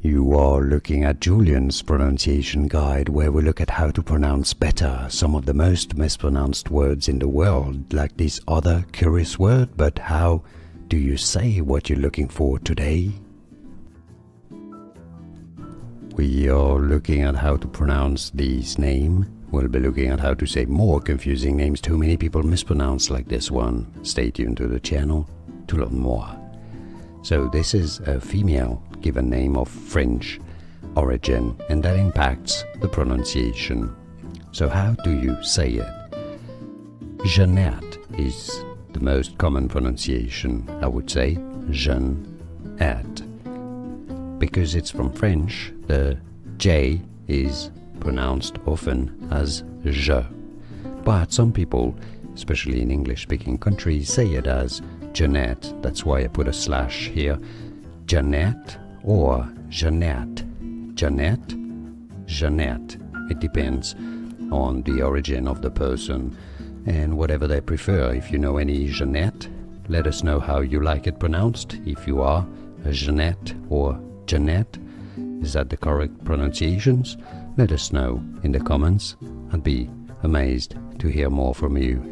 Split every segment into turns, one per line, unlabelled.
You are looking at Julian's pronunciation guide, where we look at how to pronounce better some of the most mispronounced words in the world, like this other curious word. But how do you say what you're looking for today? We are looking at how to pronounce this name. We'll be looking at how to say more confusing names too many people mispronounce, like this one. Stay tuned to the channel to learn more. So this is a female given name of French origin, and that impacts the pronunciation. So how do you say it? Jeannette is the most common pronunciation, I would say. Jeannette. Because it's from French, the J is pronounced often as je. But some people, especially in English-speaking countries, say it as Jeannette. That's why I put a slash here. Jeannette or Jeannette. Jeannette, Jeannette. It depends on the origin of the person and whatever they prefer. If you know any Jeannette, let us know how you like it pronounced. If you are a Jeannette or Jeannette, is that the correct pronunciations? Let us know in the comments. I'd be amazed to hear more from you.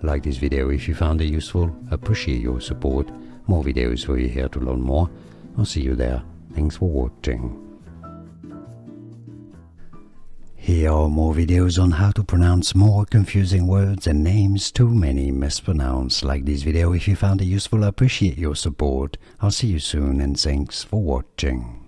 Like this video if you found it useful. Appreciate your support. More videos for you here to learn more. I'll see you there. Thanks for watching. Here are more videos on how to pronounce more confusing words and names too many mispronounced. Like this video if you found it useful. Appreciate your support. I'll see you soon, and thanks for watching.